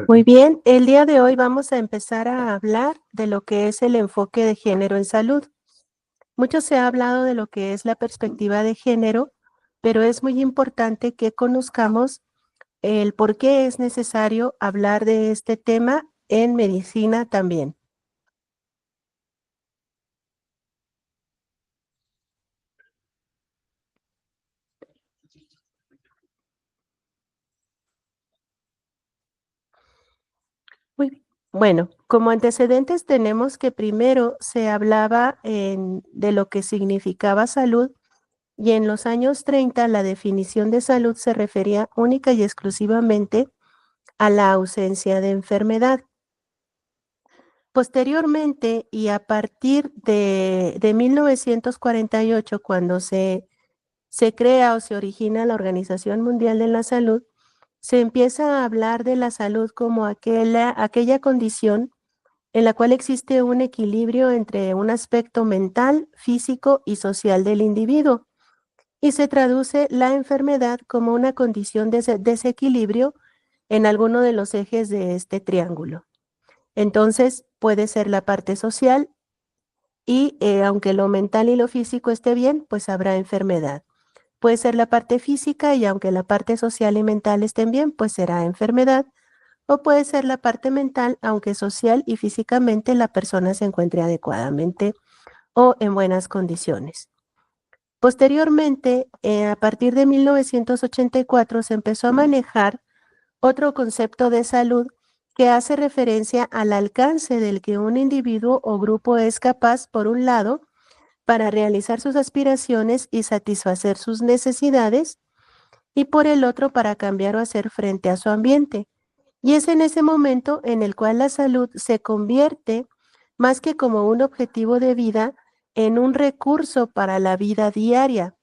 Muy bien, el día de hoy vamos a empezar a hablar de lo que es el enfoque de género en salud. Mucho se ha hablado de lo que es la perspectiva de género, pero es muy importante que conozcamos el por qué es necesario hablar de este tema en medicina también. Muy bien. Bueno, como antecedentes tenemos que primero se hablaba de lo que significaba salud y en los años 30 la definición de salud se refería única y exclusivamente a la ausencia de enfermedad. Posteriormente y a partir de 1948, cuando se crea o se origina la Organización Mundial de la Salud, se empieza a hablar de la salud como aquella condición en la cual existe un equilibrio entre un aspecto mental, físico y social del individuo, y se traduce la enfermedad como una condición de desequilibrio en alguno de los ejes de este triángulo. Entonces, puede ser la parte social y aunque lo mental y lo físico esté bien, pues habrá enfermedad. Puede ser la parte física y aunque la parte social y mental estén bien, pues será enfermedad. O puede ser la parte mental, aunque social y físicamente la persona se encuentre adecuadamente o en buenas condiciones. Posteriormente, a partir de 1984, se empezó a manejar otro concepto de salud que hace referencia al alcance del que un individuo o grupo es capaz, por un lado, para realizar sus aspiraciones y satisfacer sus necesidades, y por el otro, para cambiar o hacer frente a su ambiente. Y es en ese momento en el cual la salud se convierte, más que como un objetivo de vida, en un recurso para la vida diaria.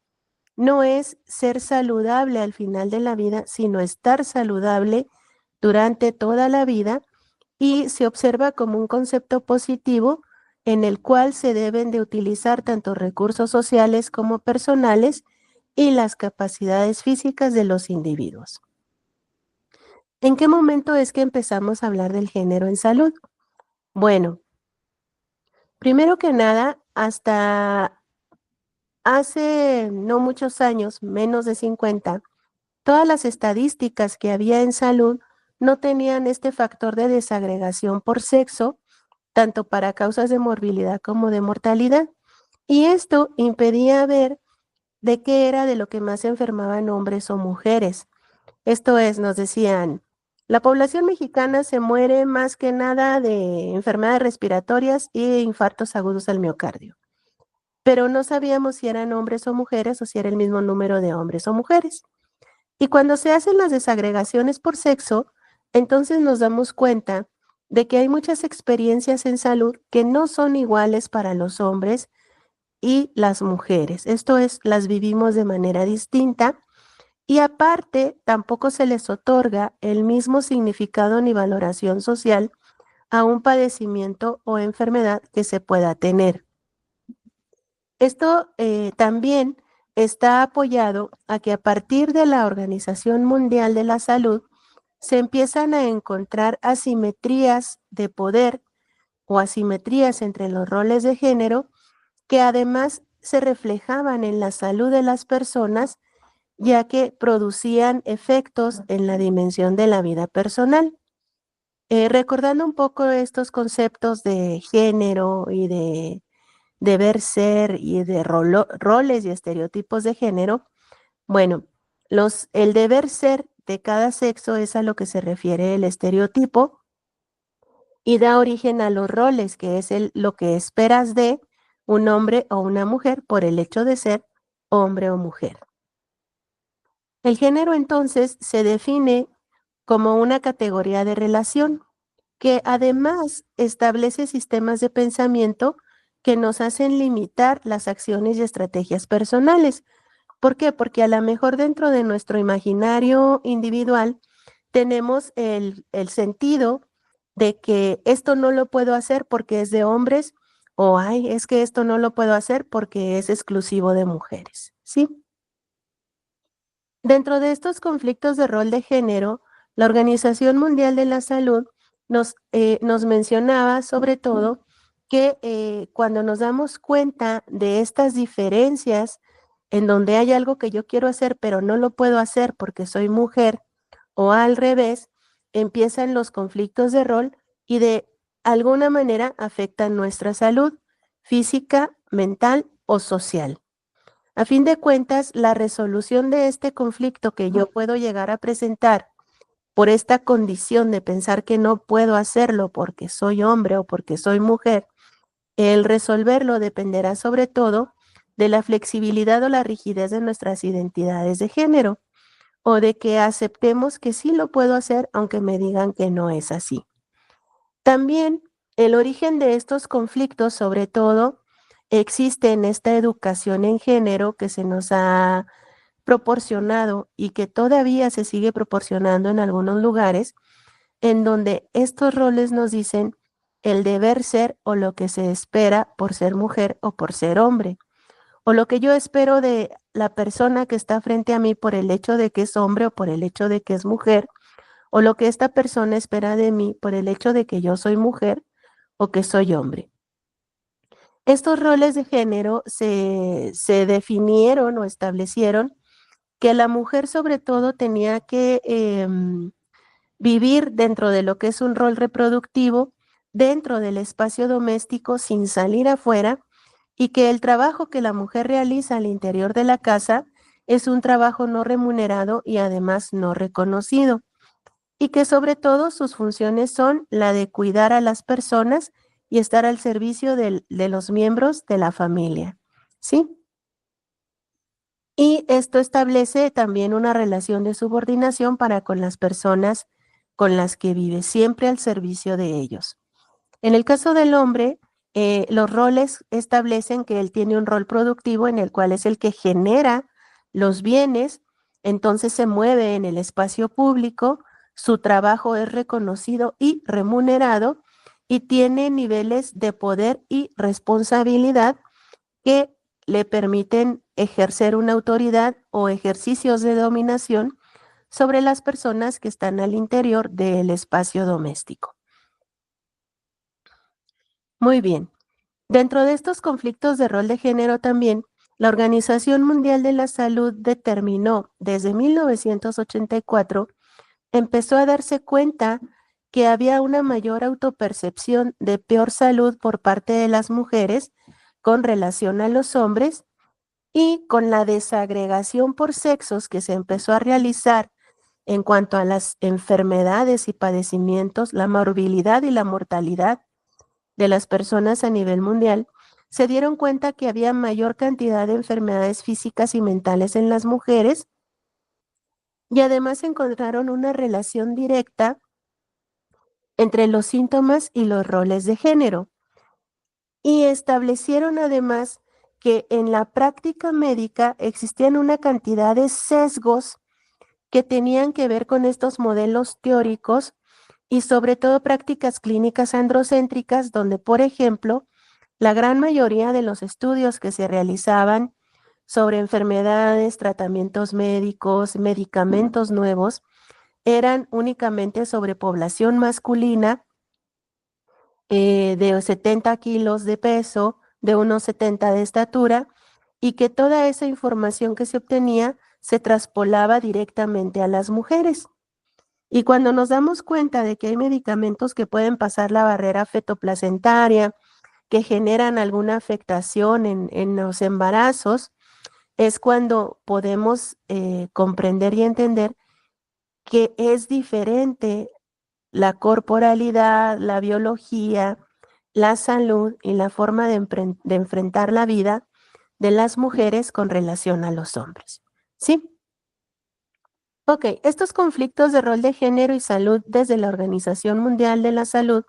No es ser saludable al final de la vida, sino estar saludable durante toda la vida y se observa como un concepto positivo en el cual se deben de utilizar tanto recursos sociales como personales y las capacidades físicas de los individuos. ¿En qué momento es que empezamos a hablar del género en salud? Bueno, primero que nada, hasta hace no muchos años, menos de 50, todas las estadísticas que había en salud no tenían este factor de desagregación por sexo, tanto para causas de morbilidad como de mortalidad. Y esto impedía ver de qué era de lo que más se enfermaban hombres o mujeres. Esto es, nos decían, la población mexicana se muere más que nada de enfermedades respiratorias e infartos agudos al miocardio. Pero no sabíamos si eran hombres o mujeres o si era el mismo número de hombres o mujeres. Y cuando se hacen las desagregaciones por sexo, entonces nos damos cuenta de que hay muchas experiencias en salud que no son iguales para los hombres y las mujeres. Esto es, las vivimos de manera distinta y aparte tampoco se les otorga el mismo significado ni valoración social a un padecimiento o enfermedad que se pueda tener. Esto también está apoyado a que a partir de la Organización Mundial de la Salud se empiezan a encontrar asimetrías de poder o asimetrías entre los roles de género que además se reflejaban en la salud de las personas, ya que producían efectos en la dimensión de la vida personal. Recordando un poco estos conceptos de género y de deber ser y de roles y estereotipos de género, bueno, el deber ser de cada sexo es a lo que se refiere el estereotipo y da origen a los roles, que es lo que esperas de un hombre o una mujer por el hecho de ser hombre o mujer. El género entonces se define como una categoría de relación que además establece sistemas de pensamiento que nos hacen limitar las acciones y estrategias personales. ¿Por qué? Porque a lo mejor dentro de nuestro imaginario individual tenemos el sentido de que esto no lo puedo hacer porque es de hombres o ay, es que esto no lo puedo hacer porque es exclusivo de mujeres, ¿sí? Dentro de estos conflictos de rol de género, la Organización Mundial de la Salud nos mencionaba sobre todo que cuando nos damos cuenta de estas diferencias, en donde hay algo que yo quiero hacer, pero no lo puedo hacer porque soy mujer, o al revés, empiezan los conflictos de rol y de alguna manera afectan nuestra salud física, mental o social. A fin de cuentas, la resolución de este conflicto que yo puedo llegar a presentar por esta condición de pensar que no puedo hacerlo porque soy hombre o porque soy mujer, el resolverlo dependerá sobre todo de la flexibilidad o la rigidez de nuestras identidades de género o de que aceptemos que sí lo puedo hacer aunque me digan que no es así. También el origen de estos conflictos, sobre todo, existe en esta educación en género que se nos ha proporcionado y que todavía se sigue proporcionando en algunos lugares, en donde estos roles nos dicen el deber ser o lo que se espera por ser mujer o por ser hombre, o lo que yo espero de la persona que está frente a mí por el hecho de que es hombre o por el hecho de que es mujer, o lo que esta persona espera de mí por el hecho de que yo soy mujer o que soy hombre. Estos roles de género se definieron o establecieron que la mujer sobre todo tenía que vivir dentro de lo que es un rol reproductivo, dentro del espacio doméstico sin salir afuera, y que el trabajo que la mujer realiza al interior de la casa es un trabajo no remunerado y además no reconocido, y que sobre todo sus funciones son la de cuidar a las personas y estar al servicio de los miembros de la familia, ¿sí? Y esto establece también una relación de subordinación para con las personas con las que vive, siempre al servicio de ellos. En el caso del hombre, los roles establecen que él tiene un rol productivo en el cual es el que genera los bienes, entonces se mueve en el espacio público, su trabajo es reconocido y remunerado y tiene niveles de poder y responsabilidad que le permiten ejercer una autoridad o ejercicios de dominación sobre las personas que están al interior del espacio doméstico. Muy bien. Dentro de estos conflictos de rol de género también, la Organización Mundial de la Salud determinó desde 1984, empezó a darse cuenta que había una mayor autopercepción de peor salud por parte de las mujeres con relación a los hombres y con la desagregación por sexos que se empezó a realizar en cuanto a las enfermedades y padecimientos, la morbilidad y la mortalidad de las personas a nivel mundial, se dieron cuenta que había mayor cantidad de enfermedades físicas y mentales en las mujeres y además encontraron una relación directa entre los síntomas y los roles de género. Y establecieron además que en la práctica médica existían una cantidad de sesgos que tenían que ver con estos modelos teóricos y sobre todo prácticas clínicas androcéntricas, donde, por ejemplo, la gran mayoría de los estudios que se realizaban sobre enfermedades, tratamientos médicos, medicamentos nuevos, eran únicamente sobre población masculina de 70 kilos de peso, de unos 70 de estatura, y que toda esa información que se obtenía se traspolaba directamente a las mujeres. Y cuando nos damos cuenta de que hay medicamentos que pueden pasar la barrera fetoplacentaria, que generan alguna afectación en los embarazos, es cuando podemos comprender y entender que es diferente la corporalidad, la biología, la salud y la forma de enfrentar la vida de las mujeres con relación a los hombres. ¿Sí? Ok, estos conflictos de rol de género y salud desde la Organización Mundial de la Salud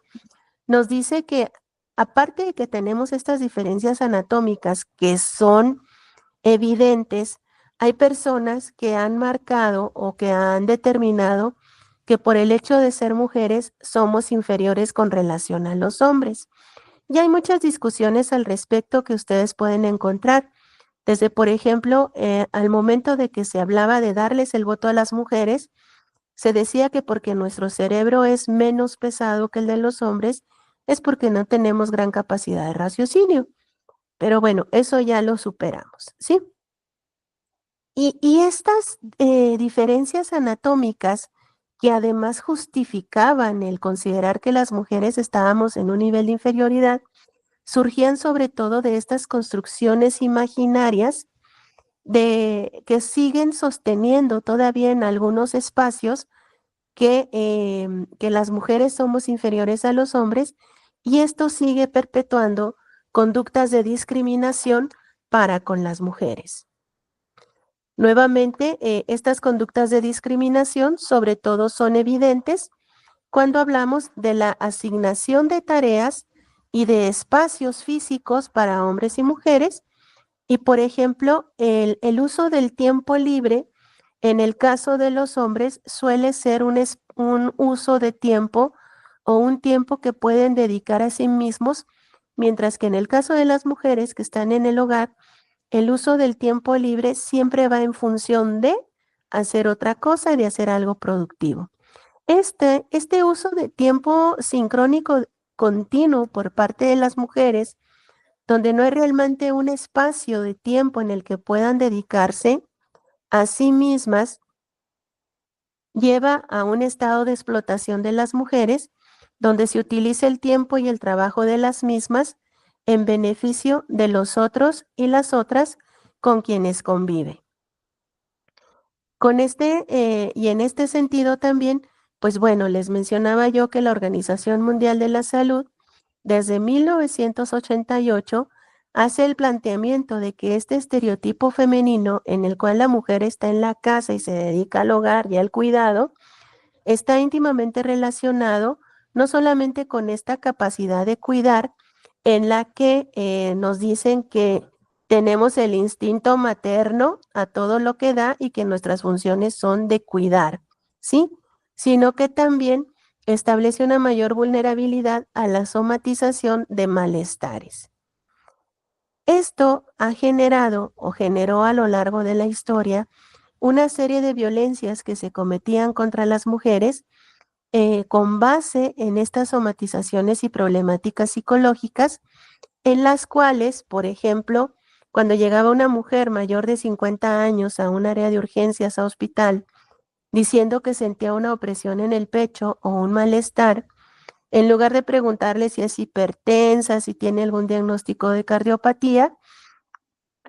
nos dice que aparte de que tenemos estas diferencias anatómicas que son evidentes, hay personas que han marcado o que han determinado que por el hecho de ser mujeres somos inferiores con relación a los hombres. Y hay muchas discusiones al respecto que ustedes pueden encontrar. Desde, por ejemplo, al momento de que se hablaba de darles el voto a las mujeres, se decía que porque nuestro cerebro es menos pesado que el de los hombres, es porque no tenemos gran capacidad de raciocinio. Pero bueno, eso ya lo superamos, ¿sí? Y estas diferencias anatómicas que además justificaban el considerar que las mujeres estábamos en un nivel de inferioridad, surgían sobre todo de estas construcciones imaginarias que siguen sosteniendo todavía en algunos espacios que las mujeres somos inferiores a los hombres, y esto sigue perpetuando conductas de discriminación para con las mujeres. Nuevamente, estas conductas de discriminación sobre todo son evidentes cuando hablamos de la asignación de tareas y de espacios físicos para hombres y mujeres, y por ejemplo, el uso del tiempo libre en el caso de los hombres suele ser un uso de tiempo o un tiempo que pueden dedicar a sí mismos, mientras que en el caso de las mujeres que están en el hogar, el uso del tiempo libre siempre va en función de hacer otra cosa y de hacer algo productivo. Este uso de tiempo sincrónico continuo por parte de las mujeres, donde no hay realmente un espacio de tiempo en el que puedan dedicarse a sí mismas, lleva a un estado de explotación de las mujeres, donde se utiliza el tiempo y el trabajo de las mismas en beneficio de los otros y las otras con quienes convive. Y en este sentido también, pues bueno, les mencionaba yo que la Organización Mundial de la Salud, desde 1988, hace el planteamiento de que este estereotipo femenino en el cual la mujer está en la casa y se dedica al hogar y al cuidado, está íntimamente relacionado no solamente con esta capacidad de cuidar, en la que nos dicen que tenemos el instinto materno a todo lo que da y que nuestras funciones son de cuidar, ¿sí? Sino que también establece una mayor vulnerabilidad a la somatización de malestares. Esto ha generado o generó a lo largo de la historia una serie de violencias que se cometían contra las mujeres con base en estas somatizaciones y problemáticas psicológicas, en las cuales, por ejemplo, cuando llegaba una mujer mayor de 50 años a un área de urgencias a hospital, diciendo que sentía una opresión en el pecho o un malestar, en lugar de preguntarle si es hipertensa, si tiene algún diagnóstico de cardiopatía,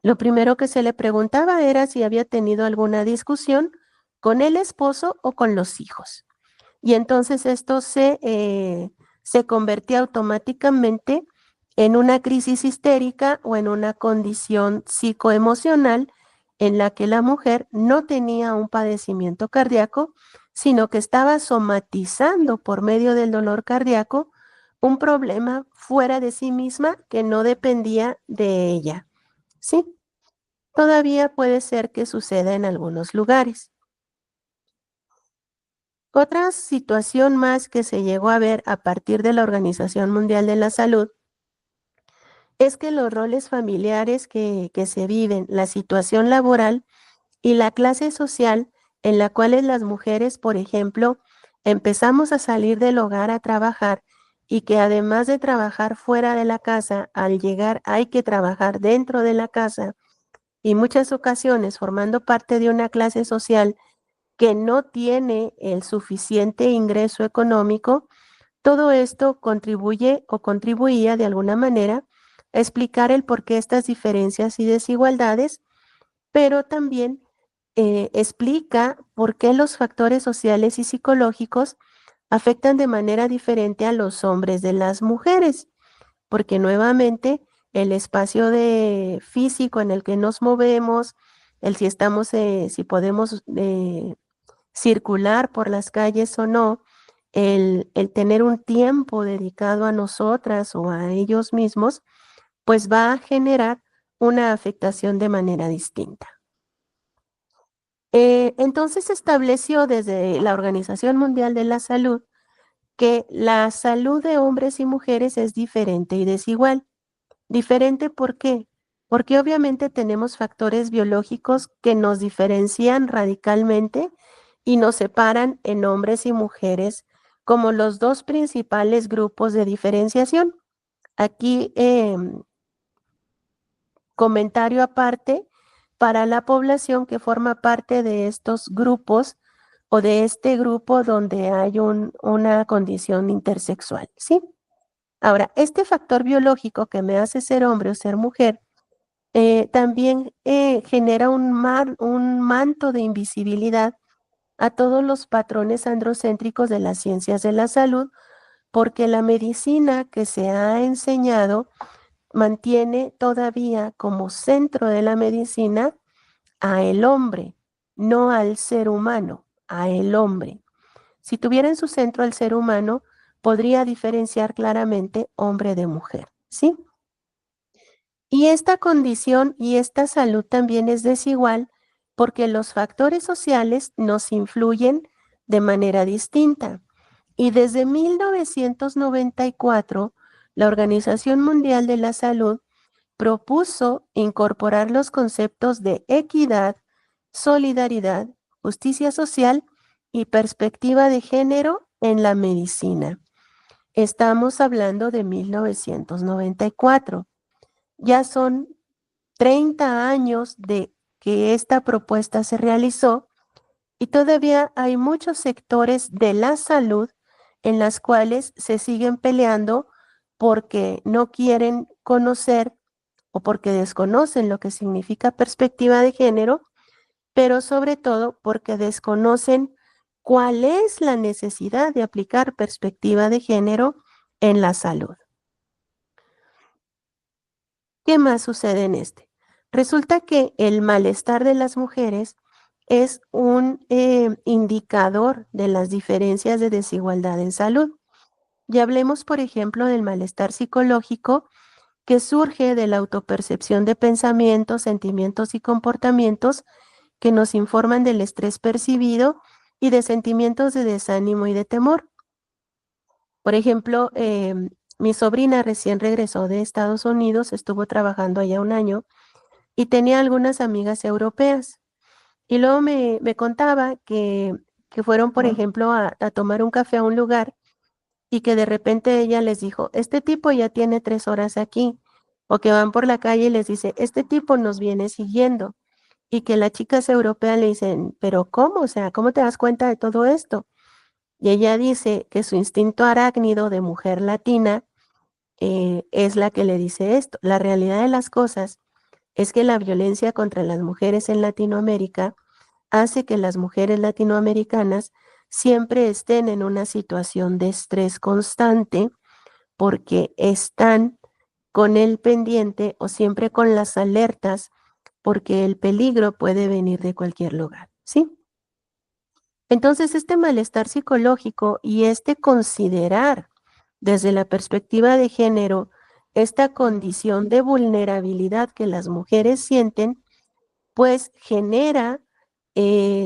lo primero que se le preguntaba era si había tenido alguna discusión con el esposo o con los hijos. Y entonces esto se convertía automáticamente en una crisis histérica o en una condición psicoemocional en la que la mujer no tenía un padecimiento cardíaco, sino que estaba somatizando por medio del dolor cardíaco un problema fuera de sí misma que no dependía de ella. Sí, todavía puede ser que suceda en algunos lugares. Otra situación más que se llegó a ver a partir de la Organización Mundial de la Salud es que los roles familiares que se viven, la situación laboral y la clase social en la cual las mujeres, por ejemplo, empezamos a salir del hogar a trabajar, y que además de trabajar fuera de la casa, al llegar hay que trabajar dentro de la casa, y muchas ocasiones formando parte de una clase social que no tiene el suficiente ingreso económico. Todo esto contribuye o contribuía de alguna manera a explicar el por qué estas diferencias y desigualdades, pero también explica por qué los factores sociales y psicológicos afectan de manera diferente a los hombres de las mujeres, porque nuevamente el espacio físico en el que nos movemos, si podemos circular por las calles o no, el tener un tiempo dedicado a nosotras o a ellos mismos, pues va a generar una afectación de manera distinta. Entonces se estableció desde la Organización Mundial de la Salud que la salud de hombres y mujeres es diferente y desigual. ¿Diferente por qué? porque obviamente tenemos factores biológicos que nos diferencian radicalmente y nos separan en hombres y mujeres como los dos principales grupos de diferenciación. Aquí, comentario aparte, para la población que forma parte de estos grupos o de este grupo donde hay una condición intersexual, ¿sí? Ahora, este factor biológico que me hace ser hombre o ser mujer, también genera un manto de invisibilidad a todos los patrones androcéntricos de las ciencias de la salud, porque la medicina que se ha enseñado mantiene todavía como centro de la medicina a el hombre, no al ser humano, a el hombre. Si tuviera en su centro al ser humano, podría diferenciar claramente hombre de mujer, ¿sí? Y esta condición y esta salud también es desigual porque los factores sociales nos influyen de manera distinta. Y desde 1994, la Organización Mundial de la Salud propuso incorporar los conceptos de equidad, solidaridad, justicia social y perspectiva de género en la medicina. Estamos hablando de 1994. Ya son 30 años de que esta propuesta se realizó y todavía hay muchos sectores de la salud en las cuales se siguen peleando porque no quieren conocer o porque desconocen lo que significa perspectiva de género, pero sobre todo porque desconocen cuál es la necesidad de aplicar perspectiva de género en la salud. ¿Qué más sucede en este? Resulta que el malestar de las mujeres es un indicador de las diferencias de desigualdad en salud. Y hablemos, por ejemplo, del malestar psicológico que surge de la autopercepción de pensamientos, sentimientos y comportamientos que nos informan del estrés percibido y de sentimientos de desánimo y de temor. Por ejemplo, mi sobrina recién regresó de Estados Unidos, estuvo trabajando allá un año y tenía algunas amigas europeas. Y luego me contaba que fueron, por ejemplo, a tomar un café a un lugar y que de repente ella les dijo, este tipo ya tiene 3 horas aquí. O que van por la calle y les dice, este tipo nos viene siguiendo. Y que las chicas europeas le dicen, pero ¿cómo? O sea, ¿cómo te das cuenta de todo esto? Y ella dice que su instinto arácnido de mujer latina es la que le dice esto. La realidad de las cosas es que la violencia contra las mujeres en Latinoamérica hace que las mujeres latinoamericanas siempre estén en una situación de estrés constante porque están con el pendiente o siempre con las alertas porque el peligro puede venir de cualquier lugar, ¿sí? Entonces, este malestar psicológico y este considerar desde la perspectiva de género esta condición de vulnerabilidad que las mujeres sienten, pues genera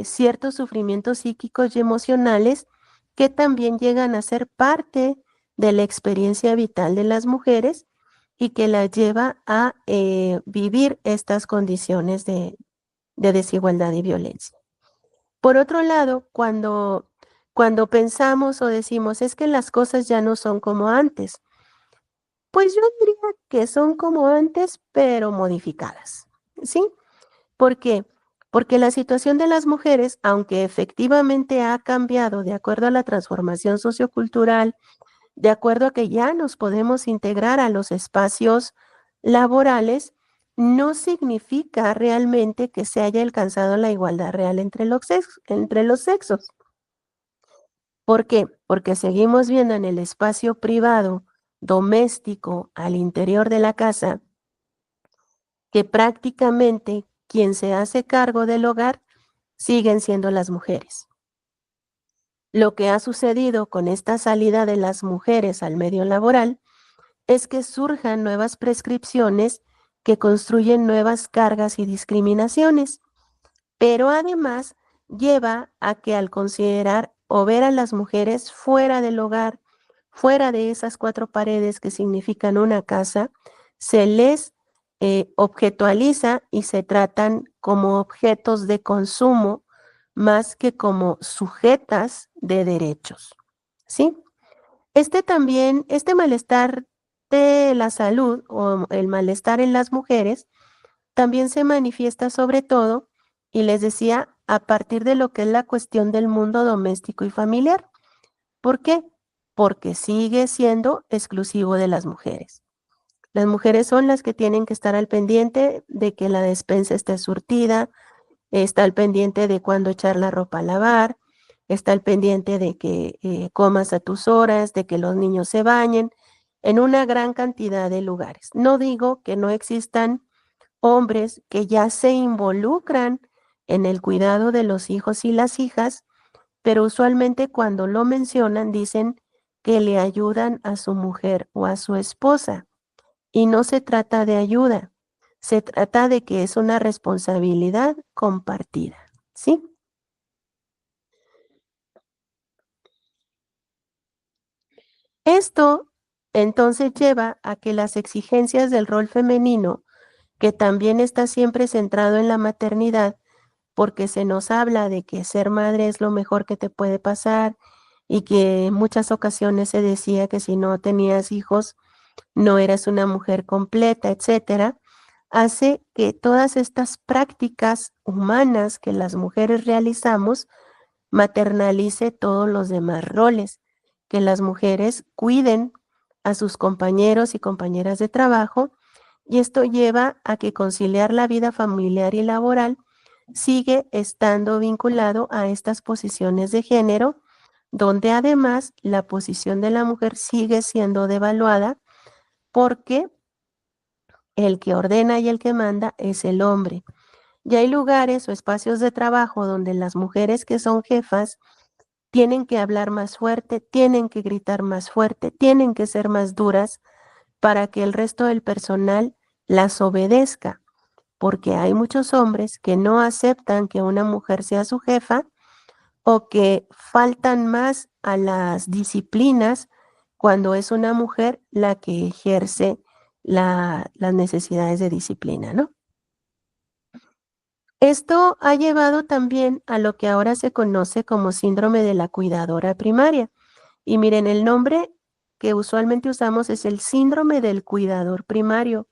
ciertos sufrimientos psíquicos y emocionales que también llegan a ser parte de la experiencia vital de las mujeres y que las lleva a vivir estas condiciones de desigualdad y violencia. Por otro lado, cuando pensamos o decimos es que las cosas ya no son como antes, pues yo diría que son como antes, pero modificadas, ¿sí? ¿Por qué? Porque la situación de las mujeres, aunque efectivamente ha cambiado de acuerdo a la transformación sociocultural, de acuerdo a que ya nos podemos integrar a los espacios laborales, no significa realmente que se haya alcanzado la igualdad real entre los sexos. ¿Por qué? Porque seguimos viendo en el espacio privado, doméstico, al interior de la casa, que prácticamente quien se hace cargo del hogar siguen siendo las mujeres. Lo que ha sucedido con esta salida de las mujeres al medio laboral es que surjan nuevas prescripciones que construyen nuevas cargas y discriminaciones, pero además lleva a que al considerar o ver a las mujeres fuera del hogar, fuera de esas 4 paredes que significan una casa, se les objetualiza y se tratan como objetos de consumo más que como sujetas de derechos, ¿sí? Este malestar de la salud o el malestar en las mujeres también se manifiesta sobre todo, y les decía, a partir de lo que es la cuestión del mundo doméstico y familiar. ¿Por qué? Porque sigue siendo exclusivo de las mujeres. Las mujeres son las que tienen que estar al pendiente de que la despensa esté surtida, está al pendiente de cuándo echar la ropa a lavar, está al pendiente de que comas a tus horas, de que los niños se bañen, en una gran cantidad de lugares. No digo que no existan hombres que ya se involucran en el cuidado de los hijos y las hijas, pero usualmente cuando lo mencionan dicen que le ayudan a su mujer o a su esposa. Y no se trata de ayuda, se trata de que es una responsabilidad compartida, ¿sí? Esto entonces lleva a que las exigencias del rol femenino, que también está siempre centrado en la maternidad, porque se nos habla de que ser madre es lo mejor que te puede pasar y que en muchas ocasiones se decía que si no tenías hijos no eras una mujer completa, etcétera, hace que todas estas prácticas humanas que las mujeres realizamos maternalice todos los demás roles, que las mujeres cuiden a sus compañeros y compañeras de trabajo, y esto lleva a que conciliar la vida familiar y laboral sigue estando vinculado a estas posiciones de género, donde además la posición de la mujer sigue siendo devaluada porque el que ordena y el que manda es el hombre. Y hay lugares o espacios de trabajo donde las mujeres que son jefas tienen que hablar más fuerte, tienen que gritar más fuerte, tienen que ser más duras para que el resto del personal las obedezca, porque hay muchos hombres que no aceptan que una mujer sea su jefa o que faltan más a las disciplinas cuando es una mujer la que ejerce las necesidades de disciplina, ¿no? Esto ha llevado también a lo que ahora se conoce como síndrome de la cuidadora primaria. Y miren, el nombre que usualmente usamos es el síndrome del cuidador primario.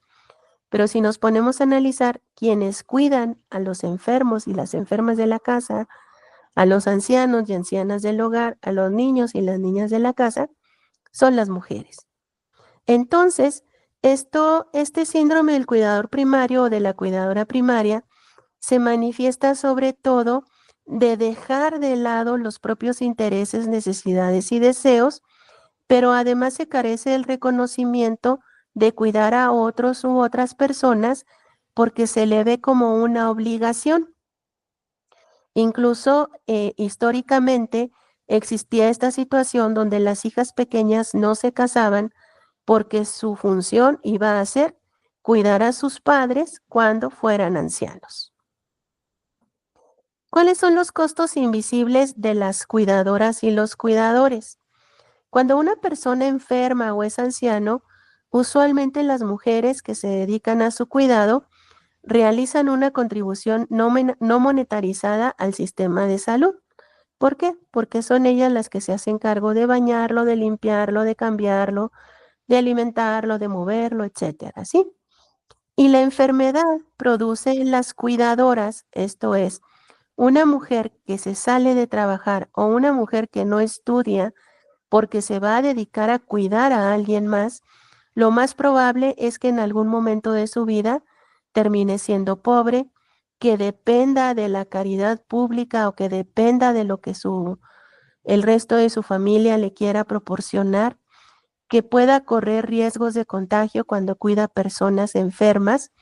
Pero si nos ponemos a analizar quienes cuidan a los enfermos y las enfermas de la casa, a los ancianos y ancianas del hogar, a los niños y las niñas de la casa, son las mujeres. Entonces, este síndrome del cuidador primario o de la cuidadora primaria se manifiesta sobre todo de dejar de lado los propios intereses, necesidades y deseos, pero además se carece del reconocimiento de cuidar a otros u otras personas porque se le ve como una obligación. Incluso históricamente existía esta situación donde las hijas pequeñas no se casaban porque su función iba a ser cuidar a sus padres cuando fueran ancianos. ¿Cuáles son los costos invisibles de las cuidadoras y los cuidadores? Cuando una persona enferma o es anciano, usualmente las mujeres que se dedican a su cuidado realizan una contribución no monetarizada al sistema de salud. ¿Por qué? Porque son ellas las que se hacen cargo de bañarlo, de limpiarlo, de cambiarlo, de alimentarlo, de moverlo, etcétera, ¿sí? Y la enfermedad produce en las cuidadoras, esto es, una mujer que se sale de trabajar o una mujer que no estudia porque se va a dedicar a cuidar a alguien más, lo más probable es que en algún momento de su vida termine siendo pobre, que dependa de la caridad pública o que dependa de lo que el resto de su familia le quiera proporcionar, que pueda correr riesgos de contagio cuando cuida personas enfermas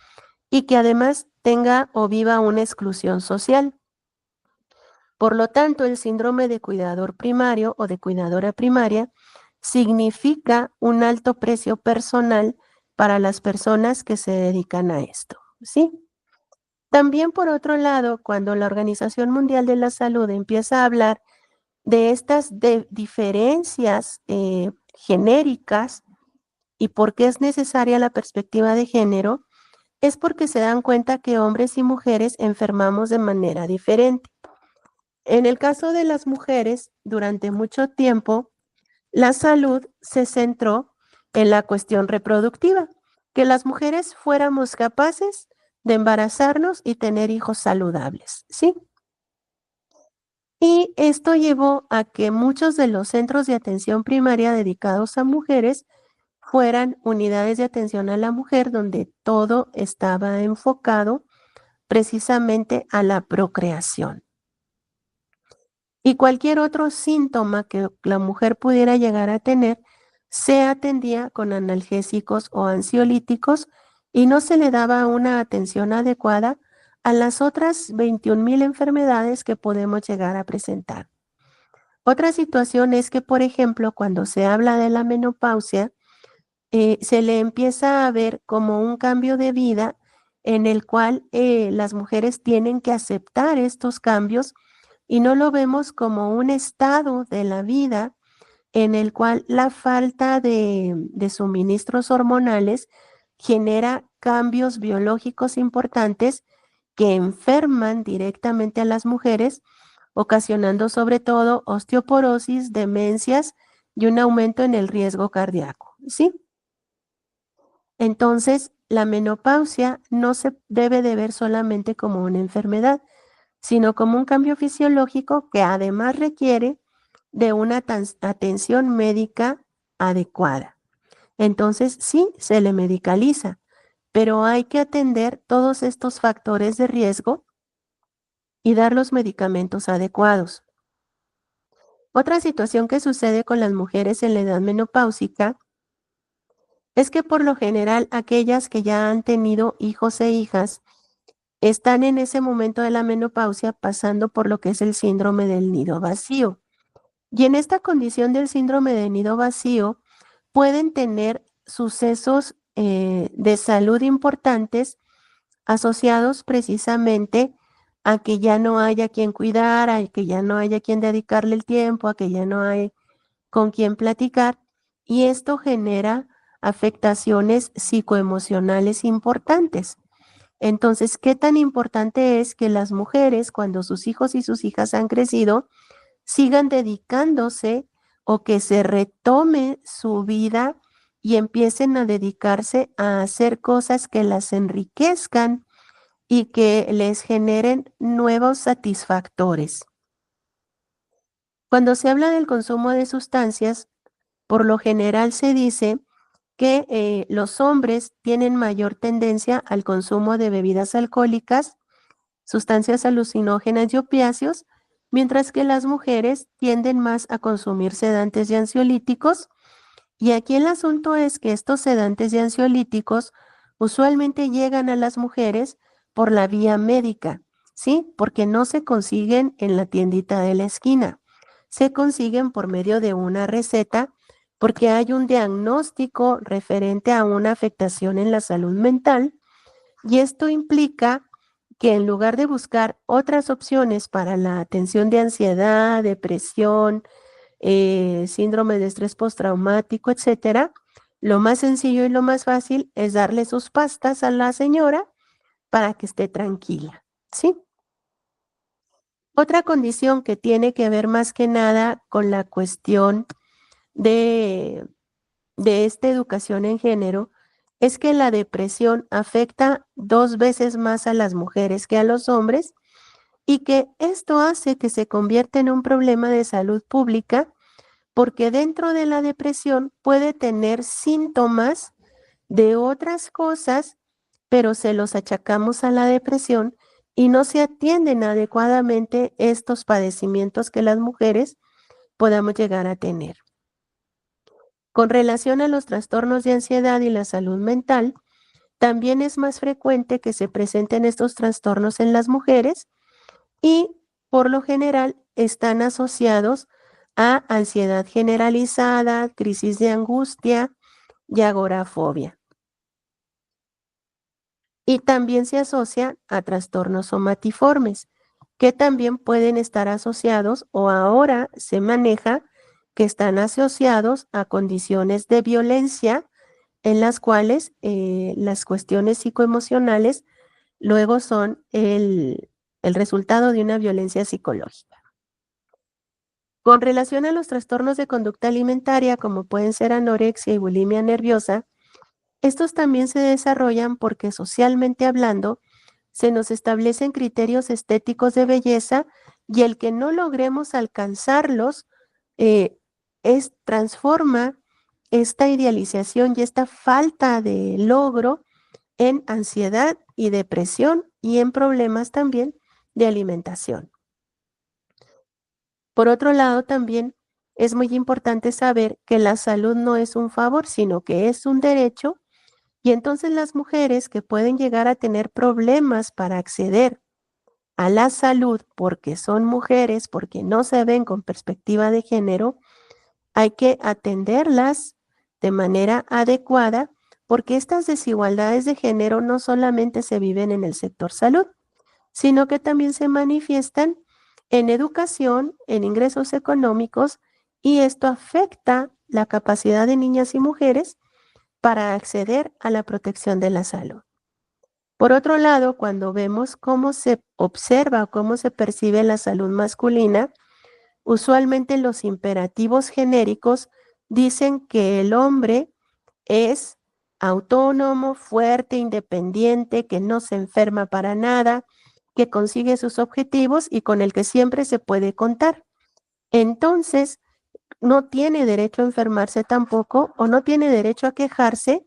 y que además tenga o viva una exclusión social. Por lo tanto, el síndrome de cuidador primario o de cuidadora primaria significa un alto precio personal para las personas que se dedican a esto, ¿sí? También, por otro lado, cuando la Organización Mundial de la Salud empieza a hablar de estas diferencias genéricas y por qué es necesaria la perspectiva de género, es porque se dan cuenta que hombres y mujeres enfermamos de manera diferente. En el caso de las mujeres, durante mucho tiempo, la salud se centró en la cuestión reproductiva, que las mujeres fuéramos capaces de embarazarnos y tener hijos saludables, ¿sí? Y esto llevó a que muchos de los centros de atención primaria dedicados a mujeres fueran unidades de atención a la mujer donde todo estaba enfocado precisamente a la procreación. Y cualquier otro síntoma que la mujer pudiera llegar a tener se atendía con analgésicos o ansiolíticos y no se le daba una atención adecuada a las otras 21,000 enfermedades que podemos llegar a presentar. Otra situación es que, por ejemplo, cuando se habla de la menopausia, se le empieza a ver como un cambio de vida en el cual las mujeres tienen que aceptar estos cambios y no lo vemos como un estado de la vida en el cual la falta de suministros hormonales genera cambios biológicos importantes que enferman directamente a las mujeres, ocasionando sobre todo osteoporosis, demencias y un aumento en el riesgo cardíaco, ¿sí? Entonces, la menopausia no se debe de ver solamente como una enfermedad, sino como un cambio fisiológico que además requiere de una atención médica adecuada. Entonces, sí, se le medicaliza, pero hay que atender todos estos factores de riesgo y dar los medicamentos adecuados. Otra situación que sucede con las mujeres en la edad menopáusica es que por lo general aquellas que ya han tenido hijos e hijas están en ese momento de la menopausia pasando por lo que es el síndrome del nido vacío. Y en esta condición del síndrome de nido vacío pueden tener sucesos de salud importantes asociados precisamente a que ya no haya quien cuidar, a que ya no haya quien dedicarle el tiempo, a que ya no hay con quien platicar, y esto genera afectaciones psicoemocionales importantes. Entonces, ¿qué tan importante es que las mujeres, cuando sus hijos y sus hijas han crecido, sigan dedicándose o que se retome su vida y empiecen a dedicarse a hacer cosas que las enriquezcan y que les generen nuevos satisfactores? Cuando se habla del consumo de sustancias, por lo general se dice que los hombres tienen mayor tendencia al consumo de bebidas alcohólicas, sustancias alucinógenas y opiáceos, mientras que las mujeres tienden más a consumir sedantes y ansiolíticos. Y aquí el asunto es que estos sedantes y ansiolíticos usualmente llegan a las mujeres por la vía médica, ¿sí? Porque no se consiguen en la tiendita de la esquina, se consiguen por medio de una receta porque hay un diagnóstico referente a una afectación en la salud mental y esto implica que en lugar de buscar otras opciones para la atención de ansiedad, depresión, síndrome de estrés postraumático, etcétera, lo más sencillo y lo más fácil es darle sus pastas a la señora para que esté tranquila, ¿sí? Otra condición que tiene que ver más que nada con la cuestión de, de esta educación en género es que la depresión afecta 2 veces más a las mujeres que a los hombres y que esto hace que se convierta en un problema de salud pública porque dentro de la depresión puede tener síntomas de otras cosas, pero se los achacamos a la depresión y no se atienden adecuadamente estos padecimientos que las mujeres podamos llegar a tener. Con relación a los trastornos de ansiedad y la salud mental, también es más frecuente que se presenten estos trastornos en las mujeres y por lo general están asociados a ansiedad generalizada, crisis de angustia y agorafobia. Y también se asocia a trastornos somatiformes, que también pueden estar asociados o ahora se maneja que están asociados a condiciones de violencia en las cuales las cuestiones psicoemocionales luego son el resultado de una violencia psicológica. Con relación a los trastornos de conducta alimentaria, como pueden ser anorexia y bulimia nerviosa, estos también se desarrollan porque socialmente hablando, se nos establecen criterios estéticos de belleza y el que no logremos alcanzarlos transforma esta idealización y esta falta de logro en ansiedad y depresión y en problemas también de alimentación. Por otro lado, también es muy importante saber que la salud no es un favor, sino que es un derecho, y entonces las mujeres que pueden llegar a tener problemas para acceder a la salud porque son mujeres, porque no se ven con perspectiva de género, hay que atenderlas de manera adecuada, porque estas desigualdades de género no solamente se viven en el sector salud, sino que también se manifiestan en educación, en ingresos económicos, y esto afecta la capacidad de niñas y mujeres para acceder a la protección de la salud. Por otro lado, cuando vemos cómo se observa o cómo se percibe la salud masculina, usualmente los imperativos genéricos dicen que el hombre es autónomo, fuerte, independiente, que no se enferma para nada, que consigue sus objetivos y con el que siempre se puede contar. Entonces, no tiene derecho a enfermarse tampoco o no tiene derecho a quejarse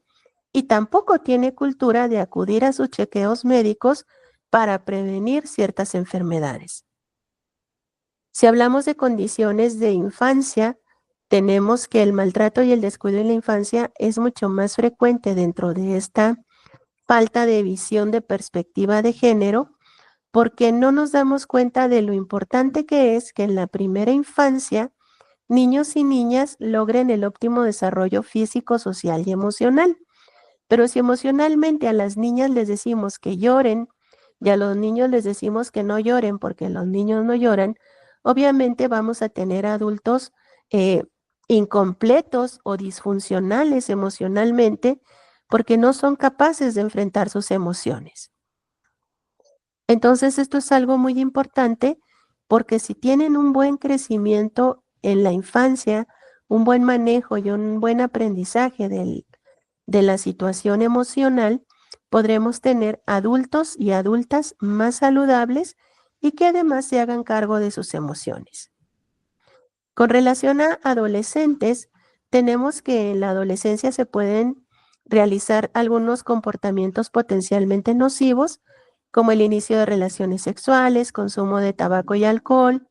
y tampoco tiene cultura de acudir a sus chequeos médicos para prevenir ciertas enfermedades. Si hablamos de condiciones de infancia, tenemos que el maltrato y el descuido en la infancia es mucho más frecuente dentro de esta falta de visión de perspectiva de género, porque no nos damos cuenta de lo importante que es que en la primera infancia niños y niñas logren el óptimo desarrollo físico, social y emocional. Pero si emocionalmente a las niñas les decimos que lloren y a los niños les decimos que no lloren porque los niños no lloran, obviamente vamos a tener adultos incompletos o disfuncionales emocionalmente porque no son capaces de enfrentar sus emociones. Entonces, esto es algo muy importante porque si tienen un buen crecimiento en la infancia, un buen manejo y un buen aprendizaje de la situación emocional, podremos tener adultos y adultas más saludables y que además se hagan cargo de sus emociones. Con relación a adolescentes, tenemos que en la adolescencia se pueden realizar algunos comportamientos potencialmente nocivos, como el inicio de relaciones sexuales, consumo de tabaco y alcohol,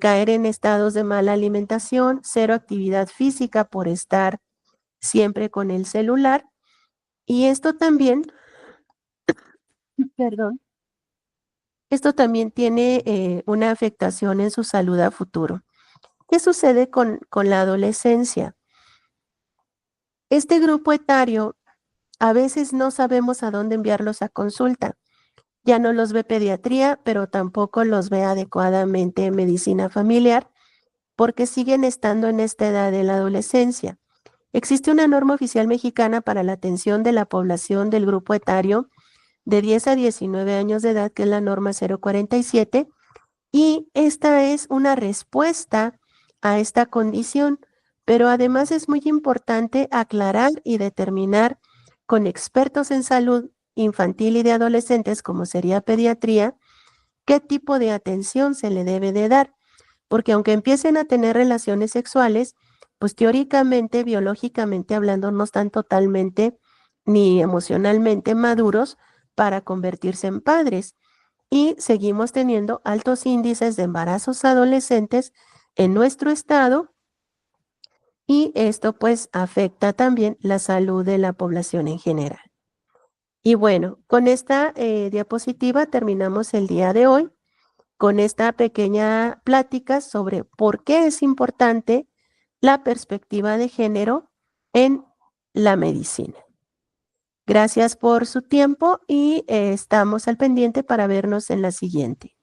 caer en estados de mala alimentación, cero actividad física por estar siempre con el celular. Y esto también, perdón, esto también tiene una afectación en su salud a futuro. ¿Qué sucede con la adolescencia? Este grupo etario a veces no sabemos a dónde enviarlos a consulta. Ya no los ve pediatría, pero tampoco los ve adecuadamente medicina familiar, porque siguen estando en esta edad de la adolescencia. Existe una norma oficial mexicana para la atención de la población del grupo etario de 10 a 19 años de edad, que es la norma 047, y esta es una respuesta a esta condición, pero además es muy importante aclarar y determinar con expertos en salud infantil y de adolescentes, como sería pediatría, qué tipo de atención se le debe de dar, porque aunque empiecen a tener relaciones sexuales, pues teóricamente, biológicamente hablando, no están totalmente ni emocionalmente maduros para convertirse en padres. Y seguimos teniendo altos índices de embarazos adolescentes en nuestro estado y esto pues afecta también la salud de la población en general. Y bueno, con esta diapositiva terminamos el día de hoy con esta pequeña plática sobre por qué es importante la perspectiva de género en la medicina. Gracias por su tiempo y estamos al pendiente para vernos en la siguiente.